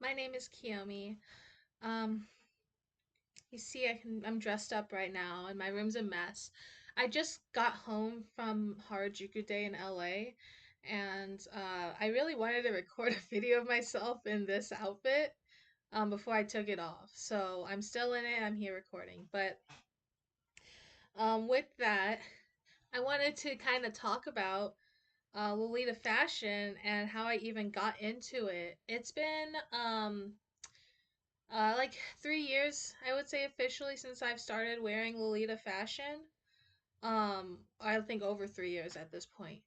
My name is Kiyomi. Um, you see, I'm dressed up right now, and my room's a mess. I just got home from Harajuku Day in LA, and I really wanted to record a video of myself in this outfit before I took it off. So I'm still in it. I'm here recording, but with that, I wanted to kind of talk about Lolita fashion and how I even got into it. It's been like 3 years, I would say officially, since I've started wearing Lolita fashion. I think over 3 years at this point.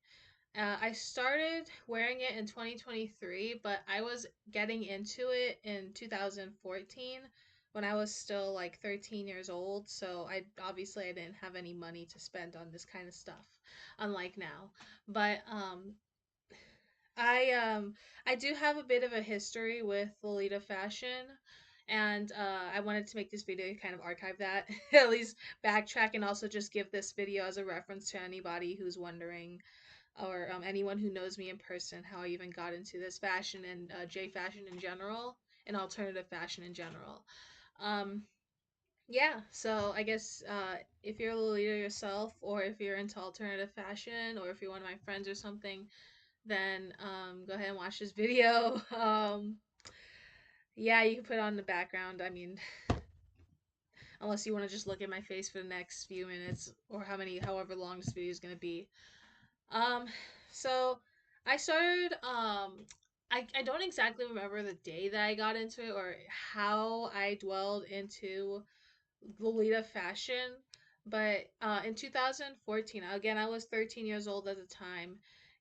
I started wearing it in 2023, but I was getting into it in 2014 when I was still like 13 years old. So I didn't have any money to spend on this kind of stuff, unlike now. But I um I do have a bit of a history with Lolita fashion, and I wanted to make this video to kind of archive that, at least backtrack, and also just give this video as a reference to anybody who's wondering, or anyone who knows me in person, how I even got into this fashion and J fashion in general, and alternative fashion in general. Um, yeah, so I guess if you're a Lolita yourself, or if you're into alternative fashion, or if you're one of my friends or something, then go ahead and watch this video. Yeah, you can put it on the background. I mean, unless you want to just look at my face for the next few minutes or however long this video is gonna be. Um, so I started. I don't exactly remember the day that I got into it or how I dwelled into Lolita fashion. But in 2014, again, I was 13 years old at the time,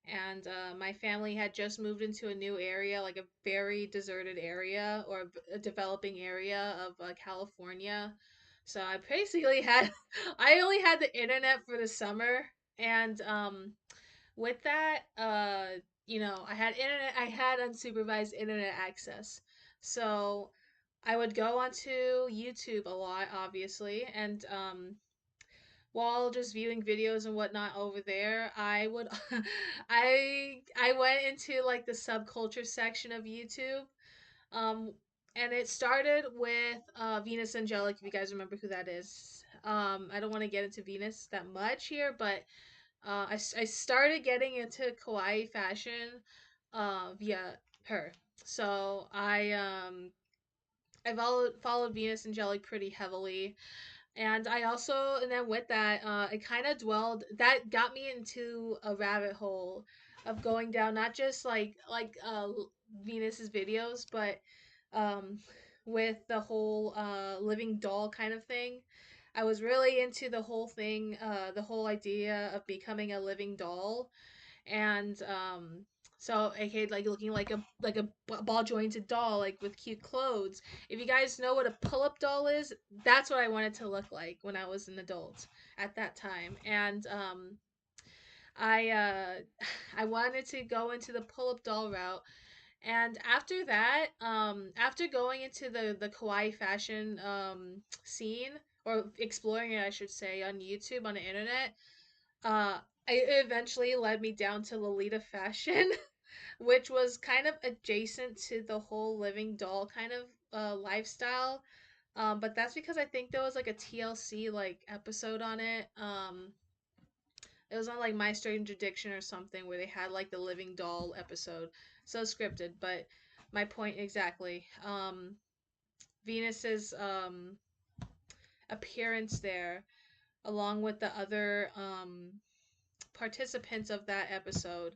and my family had just moved into a new area, like a very deserted area or a developing area of California. So I basically had, I only had the internet for the summer, and with that, I had internet, I had unsupervised internet access. So I would go onto YouTube a lot, obviously, and while just viewing videos and whatnot over there, I would, I went into like the subculture section of YouTube, um, and it started with Venus Angelic. If you guys remember who that is, I don't want to get into Venus that much here, but I started getting into kawaii fashion via her. So I followed Venus Angelic pretty heavily, and I also, and then with that, I kind of dwelled. That got me into a rabbit hole of going down not just like Venus's videos, but um, with the whole living doll kind of thing. I was really into the whole thing, the whole idea of becoming a living doll, and so aka like looking like a ball jointed doll, like with cute clothes. If you guys know what a pull up doll is, that's what I wanted to look like when I was an adult at that time. And I I wanted to go into the pull up doll route. And after that, after going into the kawaii fashion scene, or exploring it, I should say, on YouTube, on the internet, uh, it eventually led me down to Lolita fashion, which was kind of adjacent to the whole living doll kind of lifestyle. But that's because I think there was like a TLC like episode on it. It was on like My Strange Addiction or something where they had like the living doll episode. So scripted, but my point exactly. Venus's appearance there, along with the other participants of that episode,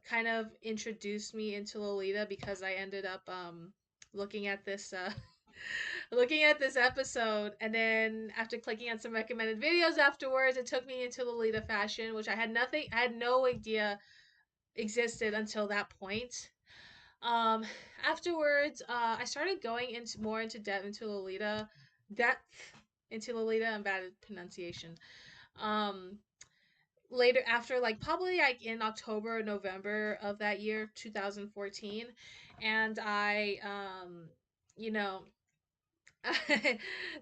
kind of introduced me into Lolita because I ended up looking at this looking at this episode, and then after clicking on some recommended videos afterwards, it took me into Lolita fashion, which I had no idea existed until that point. Um, Afterwards, I started going into more into depth into Lolita, and bad pronunciation. Um, Later, after like probably like in October or November of that year 2014, and I you know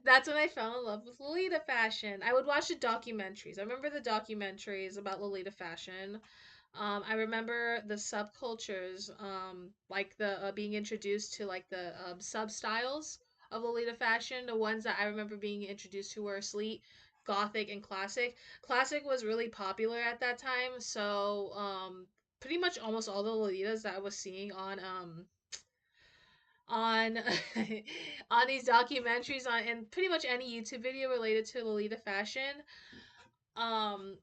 that's when I fell in love with Lolita fashion. I would watch the documentaries. I remember the documentaries about Lolita fashion. I remember the subcultures, like the being introduced to like the sub styles of Lolita fashion. The ones that I remember being introduced to were sleek, gothic, and classic. Classic was really popular at that time, so pretty much almost all the Lolitas that I was seeing on on these documentaries on and pretty much any YouTube video related to Lolita fashion, um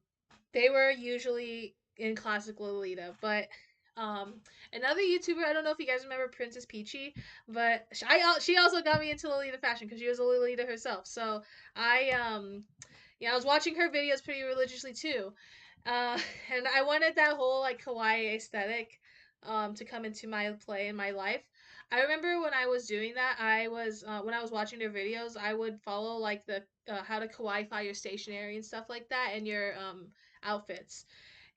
they were usually in classic Lolita, but um, another YouTuber, I don't know if you guys remember Princess Peachy, but she also got me into Lolita fashion because she was a Lolita herself. So I was watching her videos pretty religiously too, uh, and I wanted that whole like kawaii aesthetic to come into my play in my life. I remember when I was doing that, when I was watching their videos, I would follow like the how to kawaii your stationery and stuff like that and your outfits.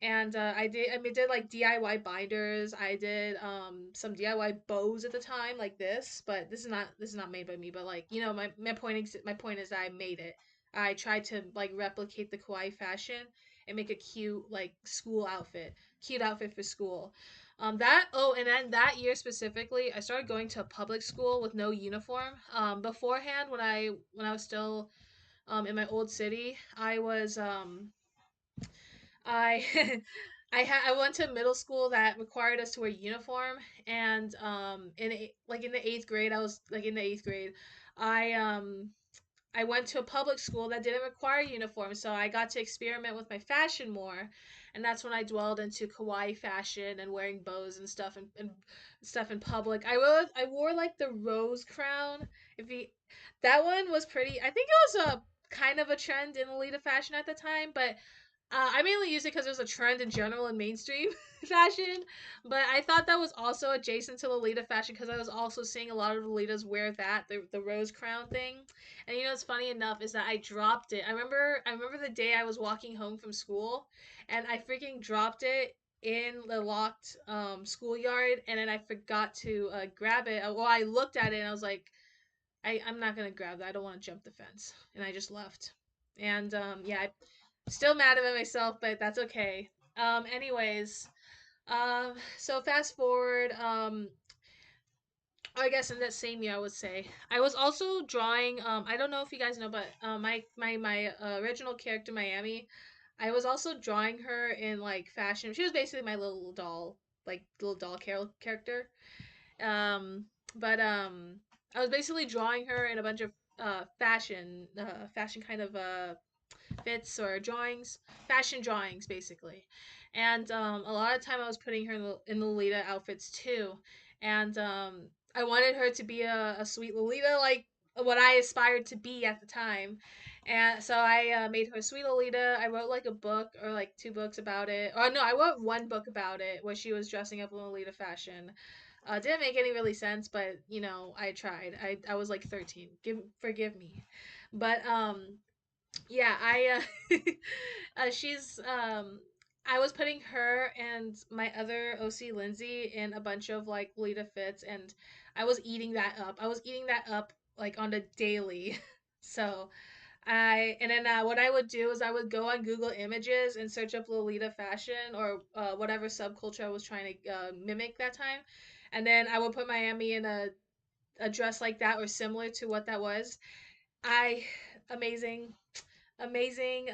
And I did like DIY binders. I did some DIY bows at the time like this, but this is not made by me, but like, my point is that I made it. I tried to like replicate the kawaii fashion and make a cute like school outfit. Cute outfit for school. And then that year specifically, I started going to a public school with no uniform. Beforehand when I was still in my old city, I I went to middle school that required us to wear uniform, and in the eighth grade, I I went to a public school that didn't require uniform, so I got to experiment with my fashion more, and that's when I dwelled into kawaii fashion and wearing bows and and stuff in public. I wore like the rose crown. If you That one was pretty. I think it was a kind of a trend in Lolita fashion at the time, but I mainly used it because it was a trend in general in mainstream fashion, but I thought that was also adjacent to Lolita fashion because I was also seeing a lot of Lolitas wear the rose crown thing. And what's funny enough is that I dropped it. I remember the day I was walking home from school, and I freaking dropped it in the locked schoolyard, and then I forgot to grab it. Well, I looked at it and I was like, I'm not gonna grab that. I don't want to jump the fence, and I just left. And yeah, still mad at myself, but that's okay. Anyways, so fast forward, I guess in that same year, I would say I was also drawing. I don't know if you guys know, but my original character Miami, I was also drawing her in like fashion. She was basically my little doll, like little doll character. Um, but I was basically drawing her in a bunch of fashion kind of fits or drawings, fashion drawings basically. And a lot of time I was putting her in the Lolita outfits too. And I wanted her to be a sweet Lolita, like what I aspired to be at the time. And so I made her a sweet Lolita. I wrote like a book or like two books about it. Or no, I wrote one book about it where she was dressing up in Lolita fashion. Didn't make any really sense, but I tried. I was like 13. Forgive me. But yeah, she's I was putting her and my other OC Lindsay in a bunch of like Lita fits, and I was eating that up. I was eating that up like on a daily. So what I would do is I would go on Google Images and search up Lolita fashion or whatever subculture I was trying to mimic that time, and then I would put Miami in a dress like that or similar to what that was. I Amazing, amazing,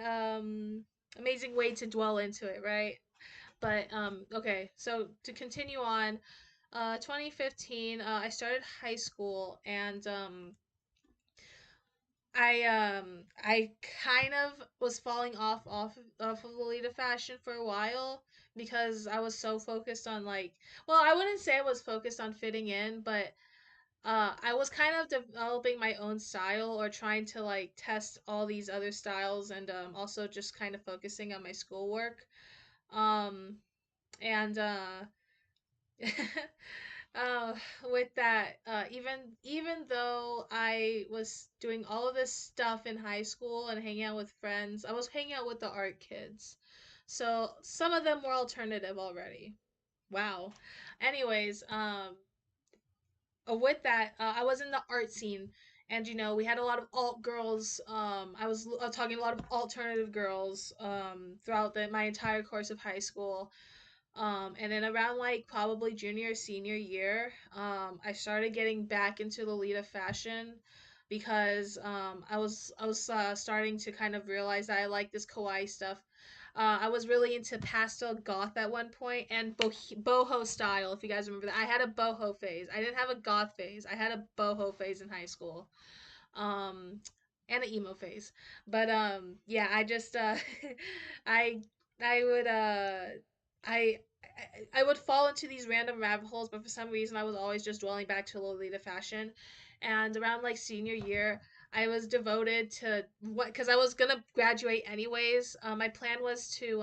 amazing way to dwell into it, right? But okay, so to continue on, 2015, I started high school, and I kind of was falling off of Lolita fashion for a while because I was so focused on like, well, I wouldn't say I was focused on fitting in, but I was kind of developing my own style or trying to like test all these other styles, and also just kind of focusing on my schoolwork. Um, and uh, with that, even though I was doing all of this stuff in high school and hanging out with friends, I was hanging out with the art kids. So some of them were alternative already. Wow. Anyways, with that, I was in the art scene, and we had a lot of alt girls. I was talking a lot of alternative girls throughout my entire course of high school. And then around like probably junior senior year, I started getting back into Lolita fashion because I was starting to kind of realize that I like this kawaii stuff. I was really into pastel goth at one point and boho style. If you guys remember that, I had a boho phase. I didn't have a goth phase. I had a boho phase in high school. Um, and an emo phase. But yeah, I just I I would I I would fall into these random rabbit holes, but for some reason I was always just dwelling back to Lolita fashion. And around like senior year, I was devoted to what because I was gonna graduate anyways. My plan was to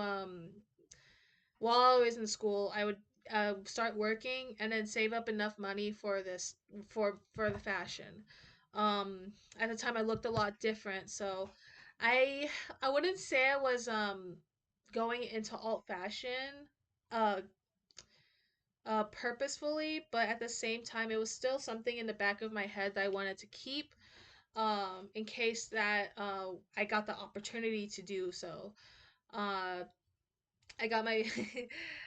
while I was in school, I would start working and then save up enough money for this for the fashion. At the time, I looked a lot different, so I I wouldn't say I was going into alt fashion uh purposefully, but at the same time, it was still something in the back of my head that I wanted to keep in case that I got the opportunity to do so. Uh, I got my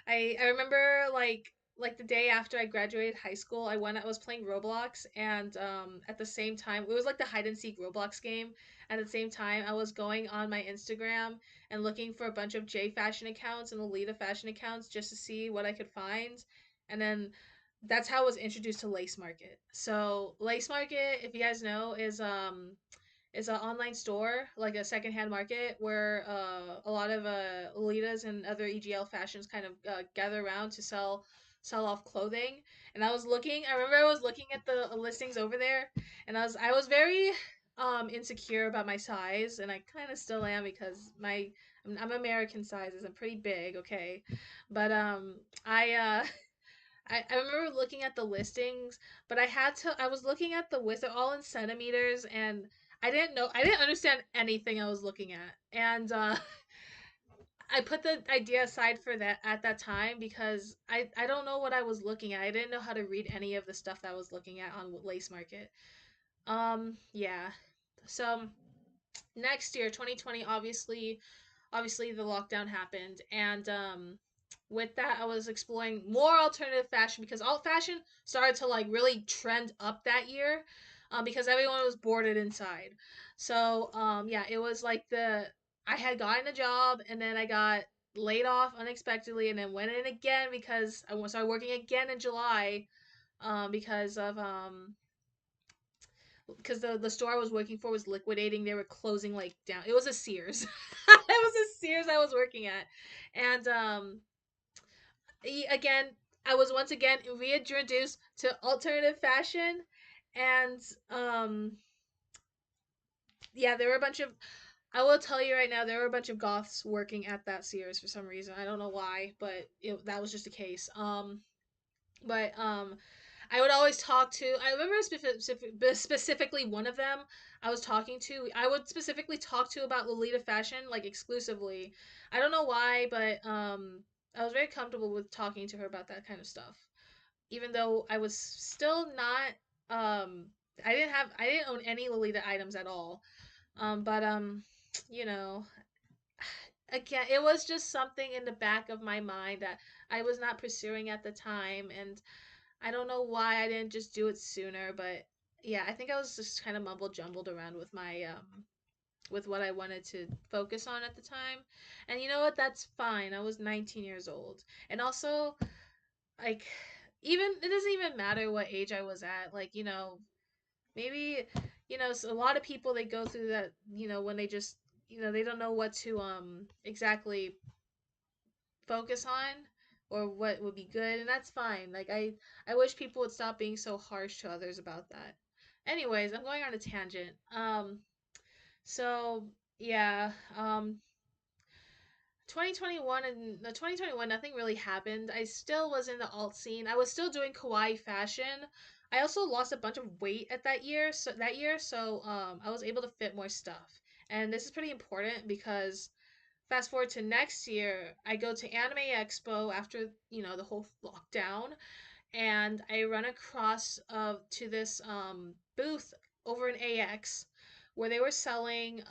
I remember like the day after I graduated high school, I was playing Roblox and at the same time it was like the hide and seek Roblox game. At the same time, I was going on my Instagram and looking for a bunch of J fashion accounts and Lolita fashion accounts just to see what I could find. And then that's how I was introduced to Lace Market. So Lace Market, if you guys know, is an online store, like a secondhand market, where a lot of Lolitas and other EGL fashions kind of gather around to sell off clothing. And I was looking. I remember I was looking at the listings over there, and I was very insecure about my size, and I kind of still am because I'm American sizes. I'm pretty big, okay, but I I remember looking at the listings, but I was looking at the width, they're all in centimeters, and I didn't understand anything I was looking at. And I put the idea aside for that at that time because I don't know what I was looking at. I didn't know how to read any of the stuff that I was looking at on Lace Market. Yeah. So next year, 2020, obviously the lockdown happened, and with that I was exploring more alternative fashion because alt fashion started to like really trend up that year, because everyone was boarded inside. So yeah, it was like the I had gotten a job and then I got laid off unexpectedly and then went in again because I started working again in July, because of because the store I was working for was liquidating. They were closing like down. It was a Sears. It was a Sears I was working at, and again, I was once again reintroduced to alternative fashion, and yeah, there were a bunch of. I will tell you right now, there were a bunch of goths working at that Sears for some reason. I don't know why, but that was just the case. But I would always talk to. I remember specifically one of them I was talking to. I would specifically talk to about Lolita fashion, like exclusively. I don't know why, but I was very comfortable with talking to her about that kind of stuff, even though I was still not. I didn't own any Lolita items at all. But you know, again, it was just something in the back of my mind that I was not pursuing at the time, and I don't know why I didn't just do it sooner, but yeah, I think I was just kind of mumble jumbled around with my with what I wanted to focus on at the time. And you know what? That's fine. I was 19 years old. And also, like even it doesn't even matter what age I was at. Like, maybe so a lot of people they go through that, when they just they don't know what to exactly focus on or what would be good, and that's fine. Like I wish people would stop being so harsh to others about that. Anyways, I'm going on a tangent. So yeah, 2021 and the 2021 nothing really happened. I still was in the alt scene. I was still doing kawaii fashion. I also lost a bunch of weight at that year, so I was able to fit more stuff. And this is pretty important because fast forward to next year, I go to Anime Expo after, the whole lockdown, and I run across to this booth over in AX where they were selling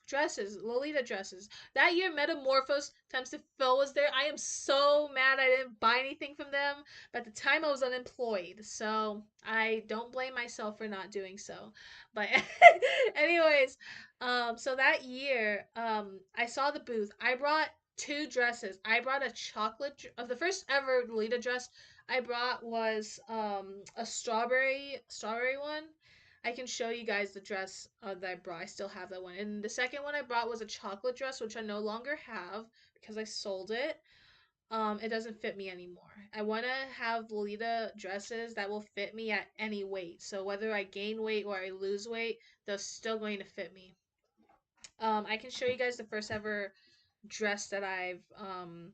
dresses, Lolita dresses. That year Metamorphose times the Fill was there. I am so mad I didn't buy anything from them, but at the time I was unemployed, so I don't blame myself for not doing so. But anyways, so that year, I saw the booth. I brought two dresses. I brought a the first ever Lolita dress I brought was a strawberry one. I can show you guys the dress that I brought. I still have that one. And the second one I brought was a chocolate dress, which I no longer have because I sold it. It doesn't fit me anymore. I want to have Lolita dresses that will fit me at any weight. So whether I gain weight or I lose weight, they're still going to fit me. I can show you guys the first ever dress that I own,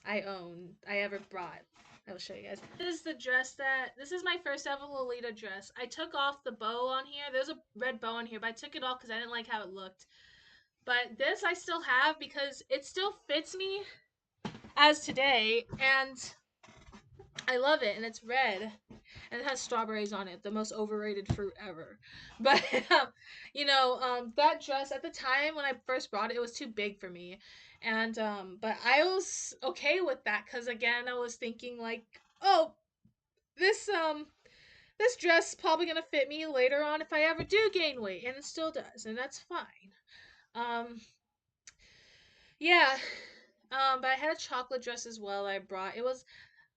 I ever brought. I will show you guys. This is my first ever Lolita dress. I took off the bow on here. There's a red bow on here, but I took it off because I didn't like how it looked. But this I still have because it still fits me as today, and I love it, and it's red, and it has strawberries on it, the most overrated fruit ever. But that dress at the time when I first brought it, it was too big for me, and but I was okay with that because again, I was thinking like, oh, this this dress is probably gonna fit me later on if I ever do gain weight, and it still does, and that's fine. Um, yeah. But I had a chocolate dress as well. I brought it was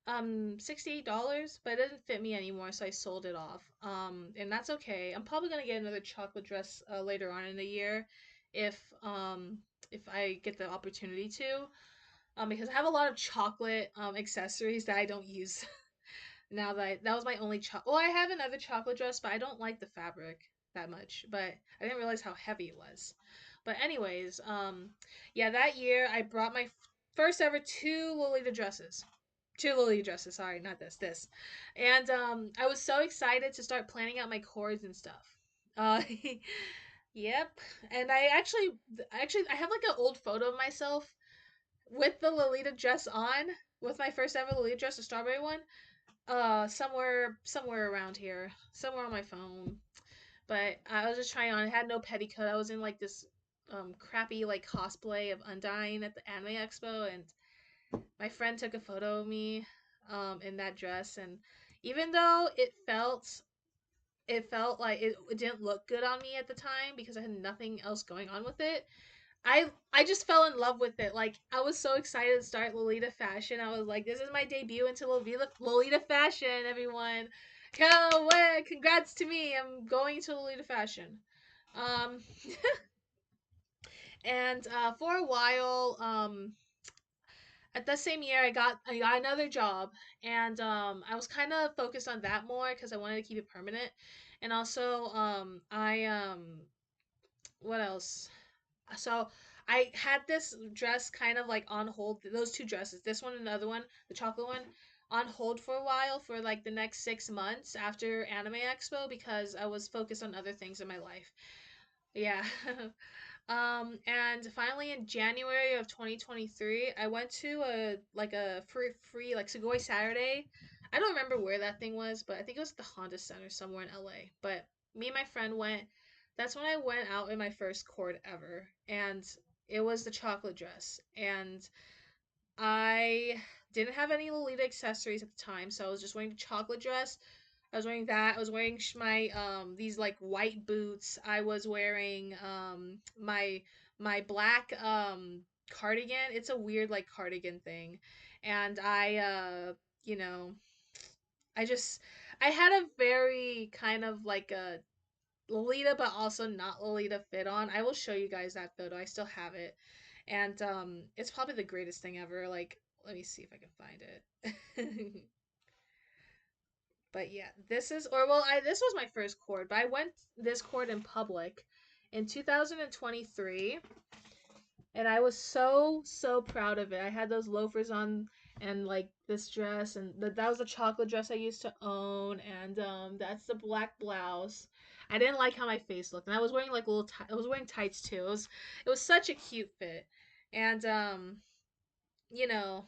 $68, but it didn't fit me anymore, so I sold it off. And that's okay. I'm probably gonna get another chocolate dress later on in the year if if I get the opportunity to. Because I have a lot of chocolate accessories that I don't use now that was my only well, I have another chocolate dress, but I don't like the fabric that much. But I didn't realize how heavy it was. But anyways, yeah, that year I brought my first ever two Lolita dresses. Sorry, not this. And I was so excited to start planning out my chords and stuff. Uh, yep. And actually I have like an old photo of myself with the Lolita dress on, with my first ever Lolita dress, the strawberry one. Somewhere around here, somewhere on my phone. But I was just trying on. It had no petticoat. I was in like this crappy like cosplay of Undyne at the Anime Expo, and my friend took a photo of me in that dress, and even though it felt like it didn't look good on me at the time because I had nothing else going on with it. I just fell in love with it. Like I was so excited to start Lolita fashion. I was like, this is my debut into Lolita fashion, everyone. Congrats to me. I'm going to Lolita fashion. Um and for a while, at the same year I got another job, and I was kind of focused on that more because I wanted to keep it permanent. And also I what else? So I had this dress kind of like on hold. Those two dresses, this one and the other one, the chocolate one, on hold for a while for like the next 6 months after Anime Expo because I was focused on other things in my life. Yeah. And finally in January of 2023, I went to a free like Sugoi Saturday. I don't remember where that thing was, but I think it was the Honda Center somewhere in LA. But me and my friend went. That's when I went out in my first court ever, and it was the chocolate dress. And I didn't have any Lolita accessories at the time, so I was just wearing the chocolate dress. I was wearing that. I was wearing my these like white boots. I was wearing my black cardigan. It's a weird like cardigan thing. And you know, I just I had a very kind of like a Lolita but also not Lolita fit on. I will show you guys that photo. I still have it. And it's probably the greatest thing ever. Like let me see if I can find it. But yeah, this was my first chord, but I went this chord in public in 2023, and I was so proud of it. I had those loafers on and like this dress, and that was a chocolate dress I used to own, and that's the black blouse. I didn't like how my face looked, and I was wearing like I was wearing tights too. It was such a cute fit, and you know,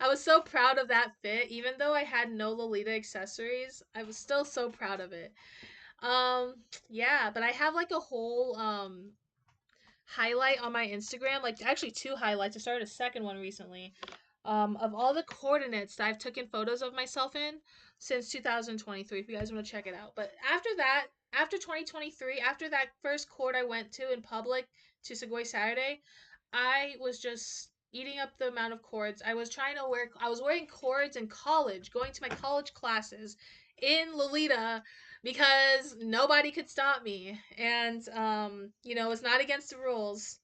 I was so proud of that fit, even though I had no Lolita accessories. I was still so proud of it. Um, yeah, but I have like a whole highlight on my Instagram, like actually two highlights. I started a second one recently. Of all the coordinates that I've taken photos of myself in since 2023, if you guys want to check it out. But after that, after 2023, after that first court I went to in public to Segway Saturday, I was just eating up the amount of cords. I was wearing cords in college, going to my college classes in Lolita because nobody could stop me. And it's not against the rules.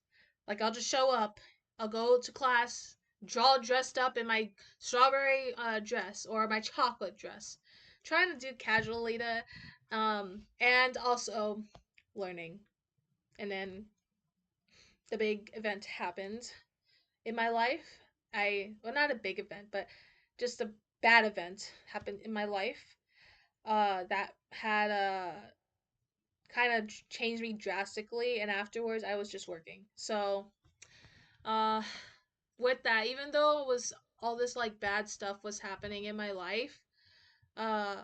Like I'll just show up. I'll go to class, draw dressed up in my strawberry dress or my chocolate dress. Trying to do casual Lolita, and also learning. And then the big event happened in my life. Not a big event, but just a bad event happened in my life. That had kind of changed me drastically, and afterwards I was just working. So, uh, with that, even though it was all this like bad stuff was happening in my life, uh,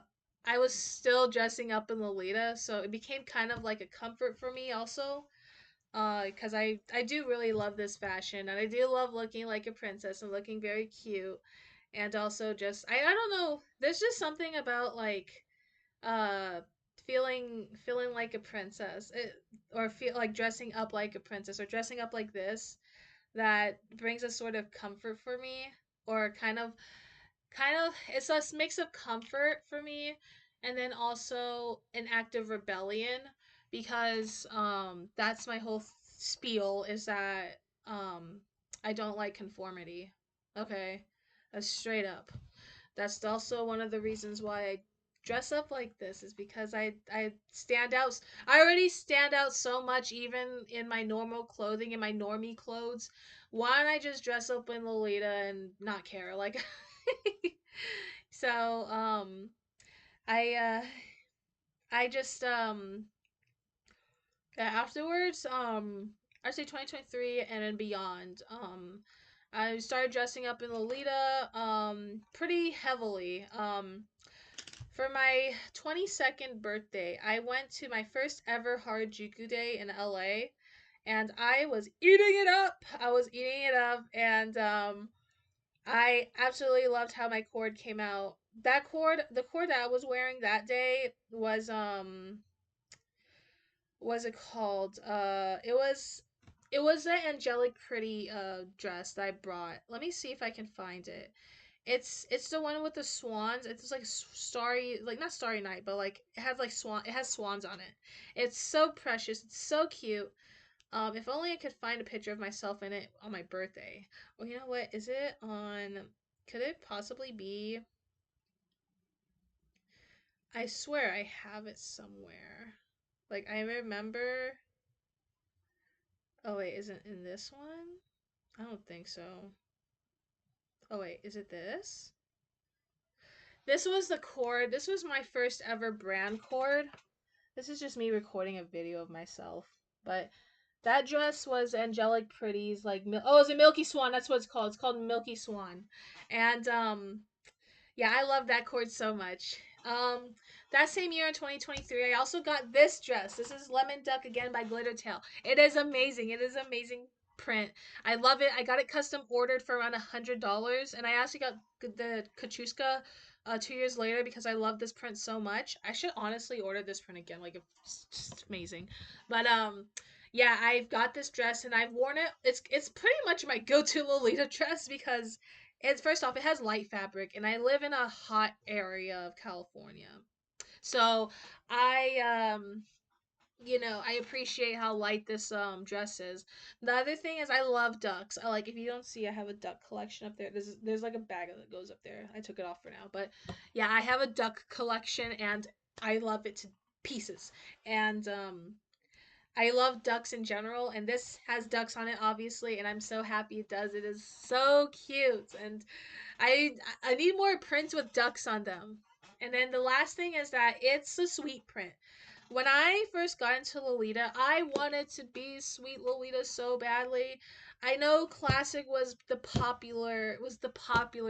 I was still dressing up in Lolita, so it became kind of like a comfort for me also. Because I do really love this fashion, and I do love looking like a princess and looking very cute, and also just I don't know, there's just something about like uh feeling like a princess, or feel like dressing up like a princess or dressing up like this, that brings a sort of comfort for me, or kind of it's a mix of comfort for me, and then also an act of rebellion, because that's my whole spiel, is that I don't like conformity. Okay, that's straight up. That's also one of the reasons why I dress up like this, is because I stand out. I already stand out so much even in my normal clothing, in my normie clothes. Why don't I just dress up in Lolita and not care? Like so I I just afterwards, I say 2023 and then beyond, I started dressing up in Lolita pretty heavily. For my 22nd birthday, I went to my first ever Harajuku day in LA, and I was eating it up. I was eating it up, and I absolutely loved how my cord came out. The cord that I was wearing that day was it called? It was an angelic pretty dress that I brought. Let me see if I can find it. It's the one with the swans. It's like starry, like not starry night, but like it has like swan. It has swans on it. It's so precious. It's so cute. If only I could find a picture of myself in it on my birthday. Well, you know what? Is it on? Could it possibly be? I swear I have it somewhere. Like I remember. Oh wait, isn't in this one? I don't think so. Oh wait, is it this? This was the cord. This was my first ever brand cord. This is just me recording a video of myself. But that dress was Angelic Pretty's like it's a Milky Swan. That's what it's called. It's called Milky Swan. And yeah, I love that cord so much. That same year in 2023, I also got this dress. This is Lemon Duck again by Glittertale. It is amazing. It is amazing print. I love it. I got it custom ordered for around $100, and I actually got the Kachuska 2 years later because I love this print so much. I should honestly order this print again. Like it's just amazing. But yeah, I've got this dress and I've worn it. It's pretty much my go-to Lolita dress because it's first off, it has light fabric, and I live in a hot area of California. So I appreciate how light this dress is. The other thing is I love ducks. I like, if you don't see, I have a duck collection up there. There's like a bag that goes up there. I took it off for now. But yeah, I have a duck collection and I love it to pieces. And I love ducks in general, and this has ducks on it, obviously, and I'm so happy it does. It is so cute, and I need more prints with ducks on them. And then the last thing is that it's a sweet print. when I first got into Lolita, I wanted to be sweet Lolita so badly. I know classic was the popular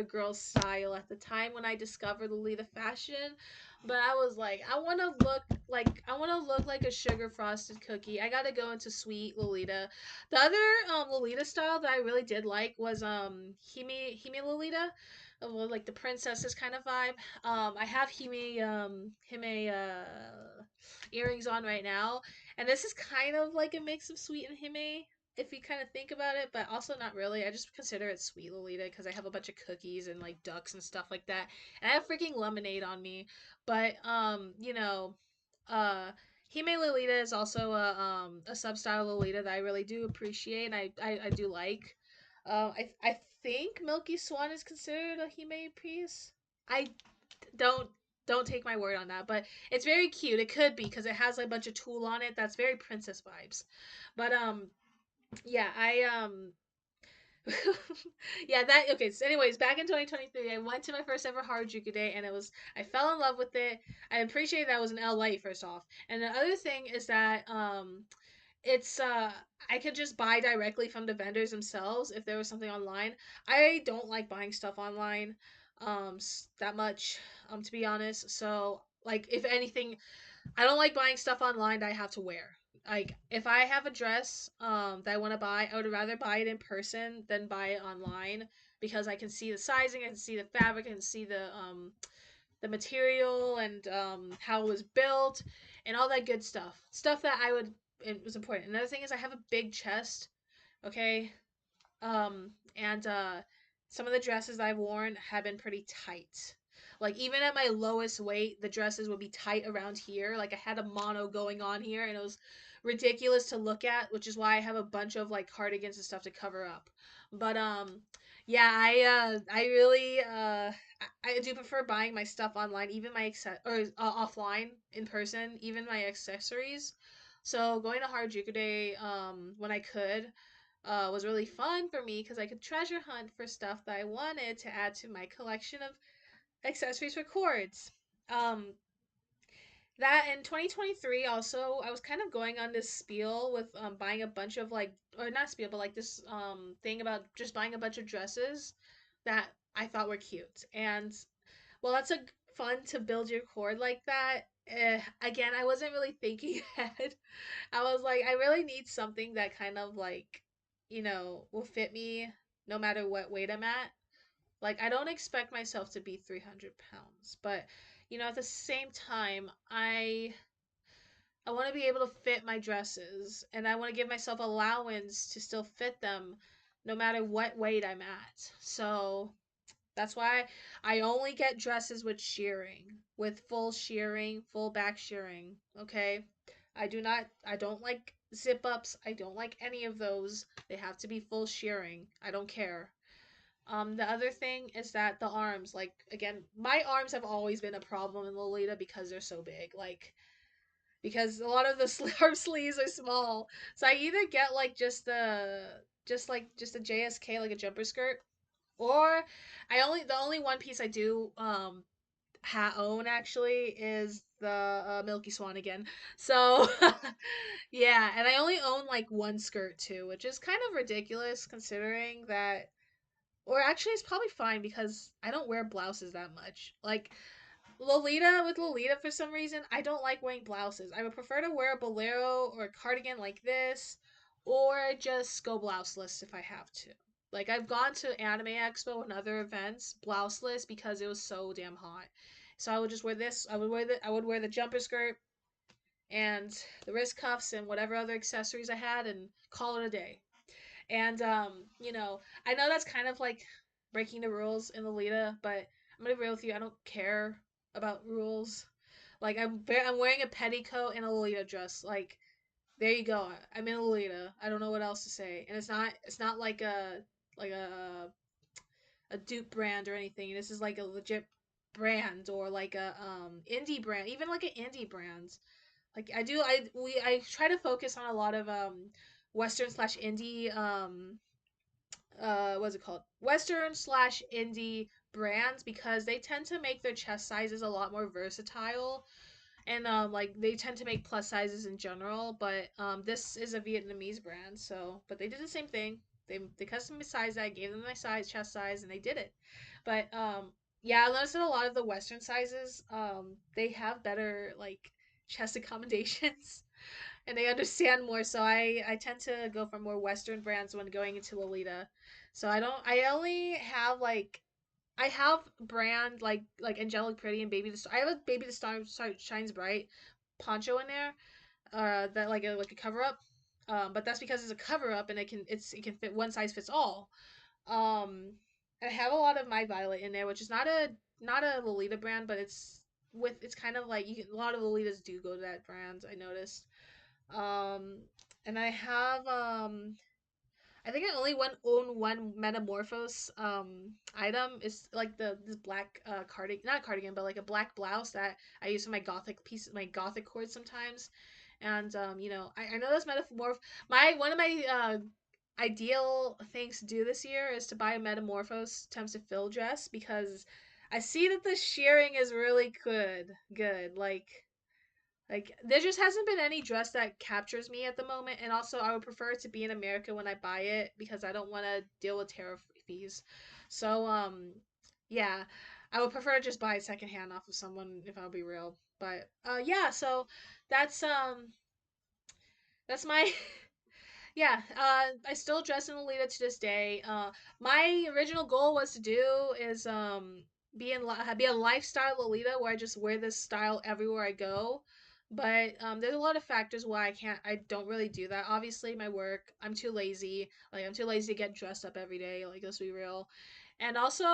girl style at the time when I discovered Lolita fashion, but I was like, I want to look like a sugar frosted cookie. I got to go into sweet Lolita. The other Lolita style that I really did like was Hime Lolita, like the princesses kind of vibe. I have Hime earrings on right now, and this is kind of like a mix of sweet and Hime if you kind of think about it, but also not really. I just consider it sweet Lolita because I have a bunch of cookies and like ducks and stuff like that, and I have freaking lemonade on me. But uh, Hime Lolita is also a sub style Lolita that I really do appreciate and I do like. I think Milky Swan is considered a Hime piece. I don't don't take my word on that, but it's very cute. It could be because it has like a bunch of tulle on it. That's very princess vibes. But yeah, I yeah, that okay. So, anyways, back in 2023, I went to my first ever Harajuku day, and I fell in love with it. I appreciate that I was in LA first off, and the other thing is that it's I could just buy directly from the vendors themselves if there was something online. I don't like buying stuff online that much to be honest. So like if anything, I don't like buying stuff online that I have to wear. Like if I have a dress that I want to buy, I would rather buy it in person than buy it online because I can see the sizing, I can see the fabric, I can see the material and how it was built and all that good stuff. Stuff that I would it was important. Another thing is I have a big chest, okay? And some of the dresses I've worn have been pretty tight. Like even at my lowest weight, the dresses would be tight around here. Like I had a mono going on here and it was ridiculous to look at, which is why I have a bunch of like cardigans and stuff to cover up. But yeah, I really I do prefer buying my stuff online, even my offline in person, even my accessories. So going to Harajuku Day when I could was really fun for me because I could treasure hunt for stuff that I wanted to add to my collection of accessories for chords. Um, that in 2023 also I was kind of going on this spiel with buying a bunch of like or not spiel but like this thing about just buying a bunch of dresses that I thought were cute. And well, that's a fun to build your cord like that. Again, I wasn't really thinking ahead. I was like, I really need something that kind of like, will fit me no matter what weight I'm at. Like, I don't expect myself to be 300 pounds, but at the same time, I want to be able to fit my dresses, and I want to give myself allowance to still fit them, no matter what weight I'm at. So that's why I only get dresses with shearing, with full shearing, full back shearing. Okay. I don't like zip ups. I don't like any of those. They have to be full shearing. I don't care. The other thing is that the arms, like, again, my arms have always been a problem in Lolita because they're so big. Like, because a lot of the arm sleeves are small. So I either get like just a JSK, like a jumper skirt, or the only one piece I do own actually is the Milky Swan again. So yeah, and I only own like one skirt too, which is kind of ridiculous considering that. Or actually, it's probably fine because I don't wear blouses that much. Like Lolita, for some reason, I don't like wearing blouses. I would prefer to wear a bolero or a cardigan like this, or just go blouseless if I have to. Like I've gone to Anime Expo and other events blouseless because it was so damn hot. So I would just wear this. I would wear the jumper skirt and the wrist cuffs and whatever other accessories I had and call it a day. And I know that's kind of like breaking the rules in Lolita, but I'm gonna be real with you. I don't care about rules. Like I'm wearing a petticoat and a Lolita dress. Like there you go. I'm in Lolita. I don't know what else to say. And it's not like a dupe brand or anything. This is like a legit brand or like a indie brand, even like an indie brand. Like I try to focus on a lot of Western slash indie what's it called, Western slash indie brands because they tend to make their chest sizes a lot more versatile and like they tend to make plus sizes in general, but this is a Vietnamese brand, so but they did the same thing. They customized that, gave them my size, chest size, and they did it. But yeah, I noticed that a lot of the Western sizes they have better like chest accommodations and they understand more. So I tend to go for more Western brands when going into Lolita. So I only have like I have brand like Angelic Pretty and Baby the Star. I have a Baby the Star Shines Bright poncho in there. That like a cover up. But that's because it's a cover up and it can fit one size fits all. Um, I have a lot of My Violet in there, which is not a Lolita brand, but it's kind of like a lot of Lolitas do go to that brand. I noticed. Um, and I think I only own one Metamorphose item. It's like this black cardigan, not cardigan, but like a black blouse that I use for my gothic cord sometimes. And I know this Metamorph my one of my ideal things to do this year is to buy a Metamorphose Temps to Fill dress because I see that the shearing is really good. Like there just hasn't been any dress that captures me at the moment, and also I would prefer it to be in America when I buy it because I don't want to deal with tariff fees. So yeah, I would prefer to just buy it secondhand off of someone if I'll be real. But yeah, so that's um that's my yeah, I still dress in Lolita to this day. My original goal was to do is be a lifestyle Lolita where I just wear this style everywhere I go. But there's a lot of factors why I don't really do that. Obviously, my work, I'm too lazy. Like I'm too lazy to get dressed up every day. Like let's be real. And also,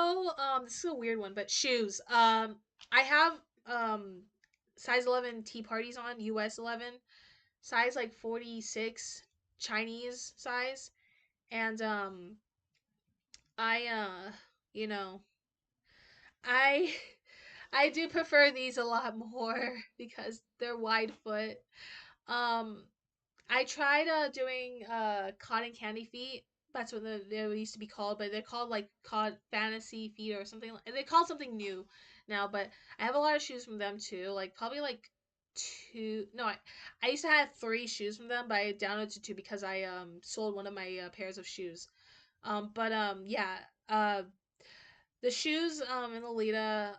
this is a weird one, but shoes. I have um size 11 tea parties on US 11 size like 46 Chinese size. And I you know, I I do prefer these a lot more because they're wide foot. Um I tried doing cotton candy feet. That's what they used to be called, but they're called like fantasy feet or something. They called something new now, but I have a lot of shoes from them too. Like probably like two. No, I used to have three shoes from them, but I downloaded to two because I sold one of my pairs of shoes. Yeah. The shoes in Lolita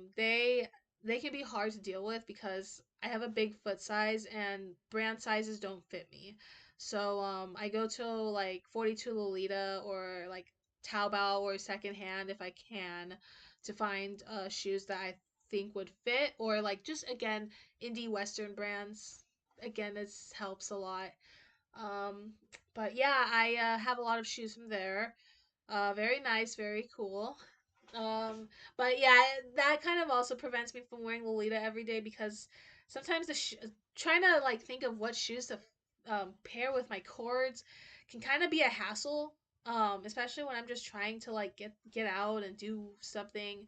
they can be hard to deal with because I have a big foot size and brand sizes don't fit me. So I go to like 42 Lolita or like Taobao or secondhand if I can to find shoes that I think would fit or like just again indie western brands. Again, this helps a lot. Um but yeah, I have a lot of shoes from there. Very nice, very cool. Um, but yeah, that kind of also prevents me from wearing Lolita every day because sometimes trying to like think of what shoes to pair with my cords can kind of be a hassle. Especially when I'm just trying to like get out and do something.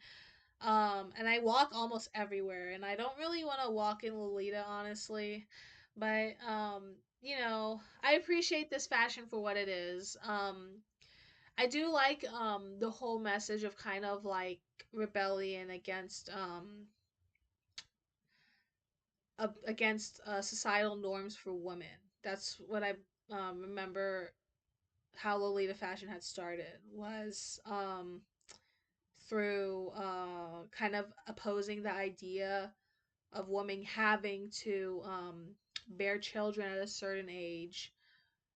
And I walk almost everywhere, and I don't really want to walk in Lolita, honestly. But I appreciate this fashion for what it is. I do like the whole message of kind of like rebellion against societal norms for women. That's what I remember how Lolita fashion had started was through kind of opposing the idea of women having to bear children at a certain age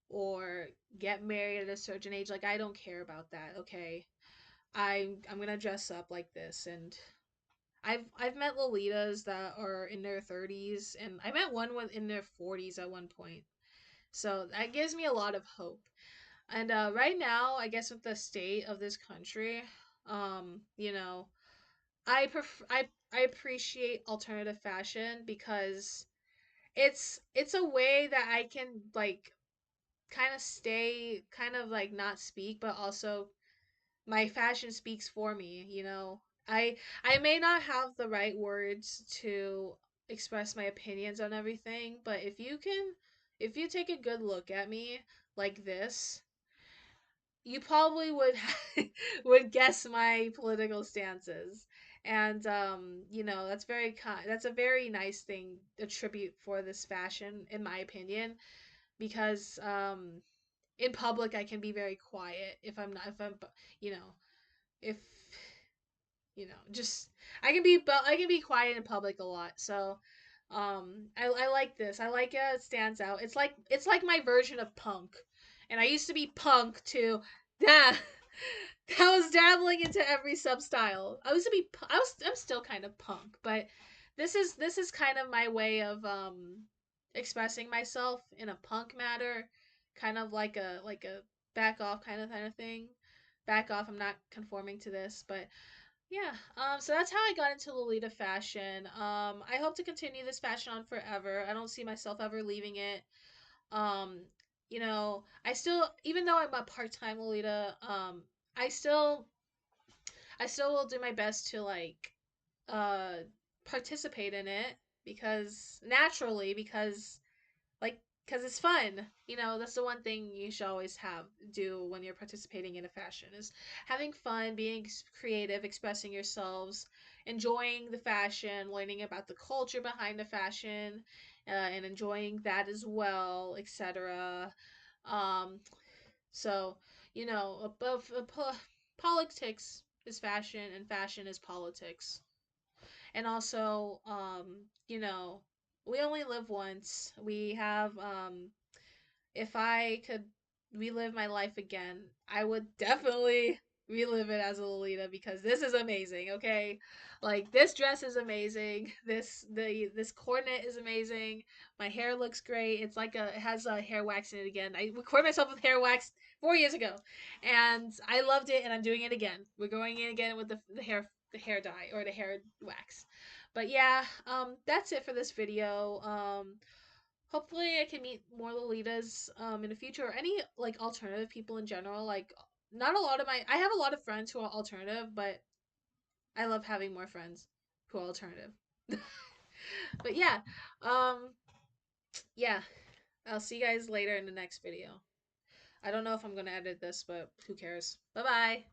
or get married at a certain age. Like I don't care about that. Okay, I'm gonna dress up like this, and I've met Lolitas that are in their 30s, and I met one with in their 40s at one point. So that gives me a lot of hope. And right now, I guess with the state of this country, you know, I appreciate alternative fashion because it's a way that I can like kind of stay kind of like not speak but also my fashion speaks for me. I may not have the right words to express my opinions on everything, but if you take a good look at me like this, you probably would would guess my political stances. And that's very kind. That's a very nice thing, a tribute for this fashion, in my opinion, because in public I can be very quiet if I'm not if I'm you know if just I can be quiet in public a lot. So I like this. I like it. It stands out. It's like my version of punk. And I used to be punk too. Yeah. I was dabbling into every sub style. I'm still kind of punk, but this is kind of my way of expressing myself in a punk matter, kind of like a back off kind of thing. Back off, I'm not conforming to this, but yeah. So that's how I got into Lolita fashion. I hope to continue this fashion on forever. I don't see myself ever leaving it. Um, I still, even though I'm a part-time Lolita, I still will do my best to like uh participate in it because naturally because it's fun. That's the one thing you should always have do when you're participating in a fashion is having fun, being creative, expressing yourselves, enjoying the fashion, learning about the culture behind the fashion, and enjoying that as well, etc. Um, so above politics is fashion, and fashion is politics. And also, we only live once. We have if I could relive my life again, I would definitely relive it as a Lolita because this is amazing, okay? Like this dress is amazing. This cornet is amazing. My hair looks great. It has a hair wax in it again. I recorded myself with hair wax 4 years ago, and I loved it, and I'm doing it again. We're going in again with the hair dye or the hair wax. But yeah, that's it for this video. Hopefully I can meet more Lolitas in the future or any like alternative people in general. Like not a lot of my I have a lot of friends who are alternative, but I love having more friends who are alternative. But yeah, um yeah, I'll see you guys later in the next video. I don't know if I'm going to edit this, but who cares. Bye-bye.